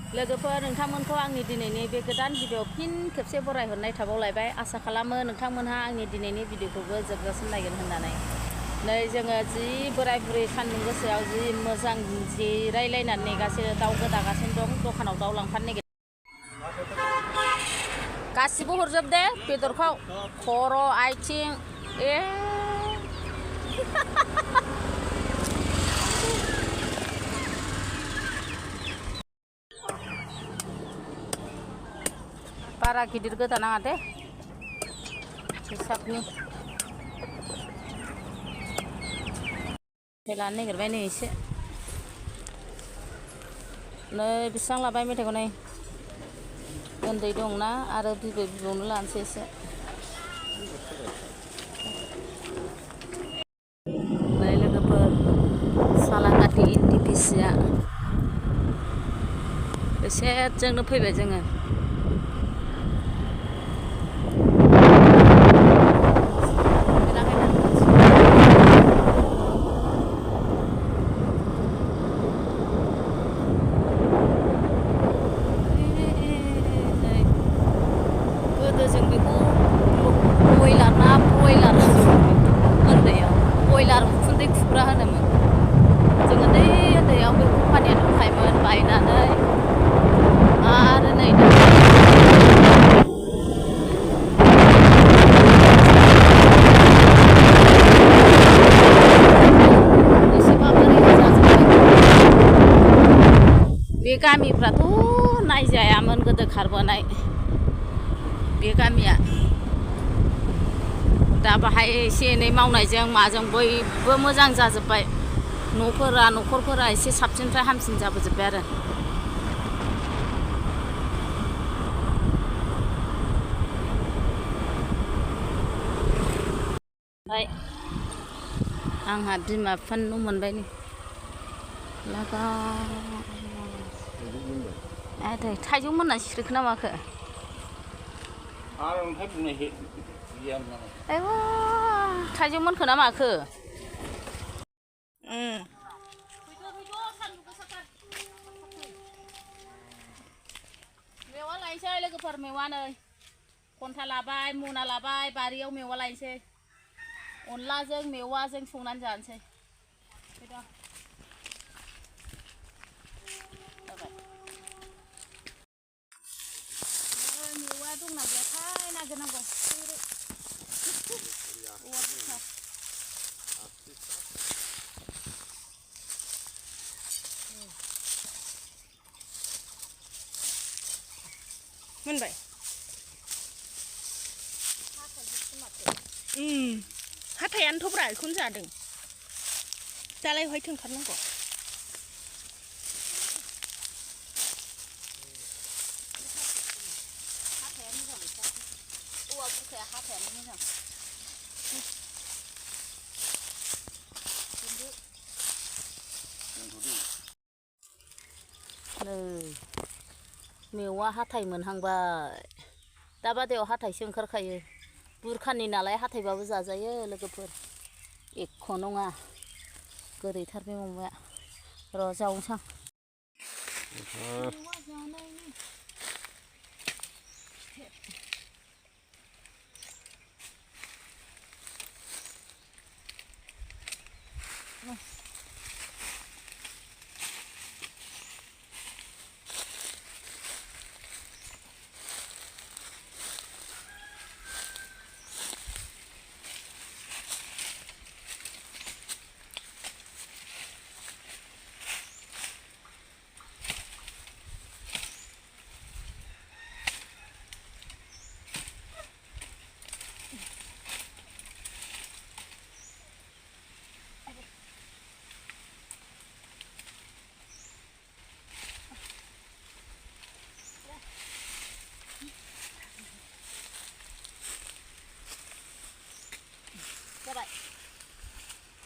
लोगोफोर नोंथांमोनखौ आंनि दिनैनि बे गोदान भिडिअ फिन खेबसे बरायहरनाय थाबावलायबाय आसा खालामो नोंथांमोनहा आंनि दिनैनि भिडिअखौबो जोबजासिम नायगोन होननानै नै जोङो जि बोराय बुरै सान्दुं गोसायाव जि मोजां जिरायलायनानै नेगासिनो दाउ गोदागासिनो दं दखानाव दाउ लांफानो नागिरदों गासिबो हरजोब दे बेदरखौ खर' आथिं बारा गिदिर गोदा नाङा दे हिसाबनि लानो नागिरबाय नै एसे नै बेसेबां लाबाय मेथाइखौ नै उन्दै दंना आरो बिबै बिबौनो लानोसै एसे नै लोगोफोर सालाकाति इन्दि फिसिया एसे जोंनो फैबाय जोङो जों बेखौ बयलार ना ब्रयलार उन्दैयाव बयलार उखुन्दै खुग्रा होनोमोन जों उन्दैयाव बे कम्पानिया दंखायोमोन बायनानै आरो नै एसेबाबो रैखा जाजोब्बाय बे गामिफ्राथ' नायजायामोन गोदो खारबोनाय बे गामिया दा बाहाय एसे एनै मावनायजों माजों बयबो मोजां जाजोब्बाय न'खरफोरा एसे साबसिननिफ्राय हामसिन जाबोजोब्बाय आरो ओमफ्राय आंहा बिमा बिफानि न' मोनबाय नै लागा थाइजौ मोनना सिरिखो ना माखो थाइजौ मोनखो ना माखो मेवा लायनोसै लोगोफोर मेवा नै खन्था लाबाय मना लाबाय बारियाव मेवा लायनोसै अनलाजों मेवाजों संनानै जानोसै मेवा दंना गैयाथाय नागिरनांगौ मोनबाय हाथायानोथ' ब्रा बेखौनो जादों दालाय बहाय ओंखारनांगौ हाथाया मोजां औवा बुरखाया हाथायानो मोजां नै मेवा हाथाय मोनहांबाय दा बादियाव हाथायसो ओंखारखायो बुरखानि नालाय हाथायबाबो जाजायो लोगोफोर एख' नङा गोदैथार बे मेवाया र' जावनोसां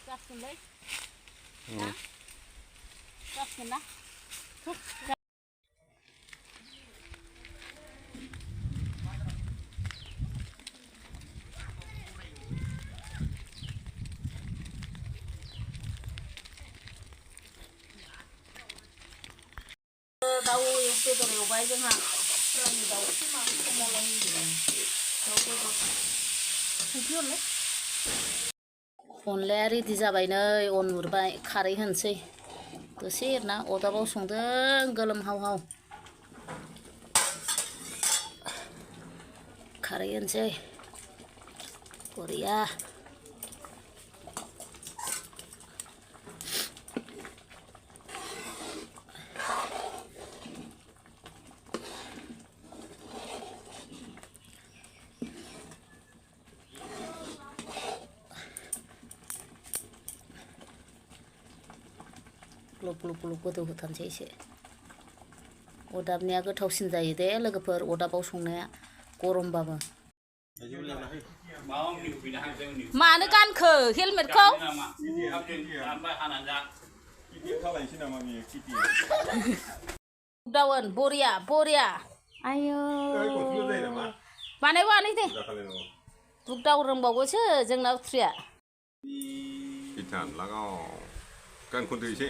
जासिगोनलै जासिगोन ना दाउ बेदर एवबाय जोंहा फुरानि दाउ दाउ बेदर संख्रि हरलाय अनलाया रेडि जाबाय नै अन उरबाय खारै होनोसै दसे एरना अदाबाव संदों गोलोमहावहाव खारै होनोसै बरिया ग्लब ग्लब ग्लब गोदौ होथारनोसै एसे अदाबनिया गोथावसिन जायो दे लोगोफोर अदाबाव संनाया गरमबाबो मानो गानखो हेलमेटखौ दावन बरिया बरिया आयो बानाय बानाय दे बुक दाव रोंबावोसो जोंना उथ्रिया Kan kuntu isi.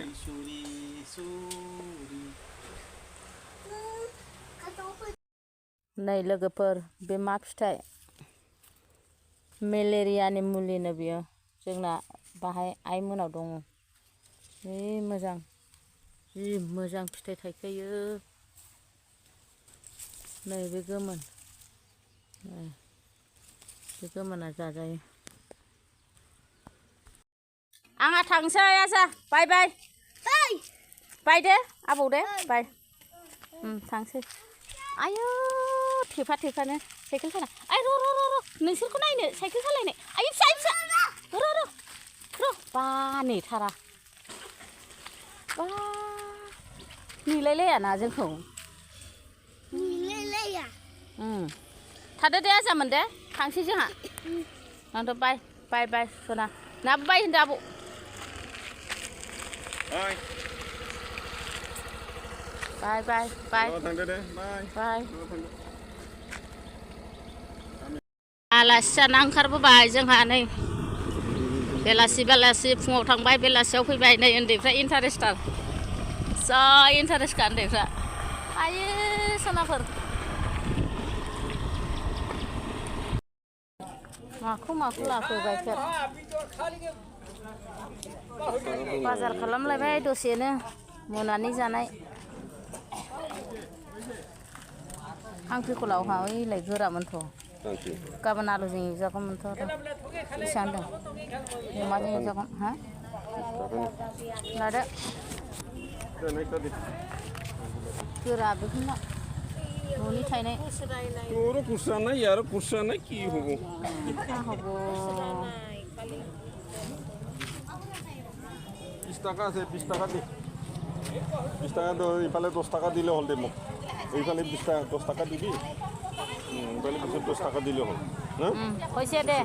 नै लोगोफोर बे मा फिथाइ मेलेरियानि मुलिनो बियो जोंना बाहाय आइमोनाव दङ जि मोजां फिथाइ थाइखायो नै बे गोमोन बे गोमोना जाजायो आंहा थांसै आजा बाय बाय बाय दे आबौ दे बाय थांसै आयौ थेफा थेफानो साइकेल सालाय आय र नोंसोरखौ नायनो साइकेल सालायनाय आयौ फिसा र बा नेथारा बा नेलायलायाना जोंखौ नेलायलाया थादो दे आजामोन दे थांसै जोंहा आंथ' बाय बाय बाय सना नाबो बाय होनदो आबौ Bye. Bye bye bye. Bye. आलासि जाना ओंखारबोबाय जोंहा नै बेलासि फुङाव थांबाय बेलासियाव फैबाय नै उन्दैफ्रा इन्टारेस्टार जा इन्टारेस्टखा उन्दैफ्रा आयो सनाफोर माखौ लाखो गाइखेर बाजार खालामलायबाय दसेनो मोनानि जानाय खांख्रिखलावहा ओइलाय गोरामोनथ' गाबोन आलुजों एवजागौमोनथ' बेसेबां दं अमाजों एवजागोन हा लादो गोरा बेखौनो न'नि थायनाय Pistaka আছে 20 টাকা দি 20 টাকা তো ইফালে 10 টাকা দিলে হল দে মোক এইফালে 20 টাকা 10 টাকা দিবি ইফালে 10 টাকা দিলে হল হ্যাঁ হইছে দে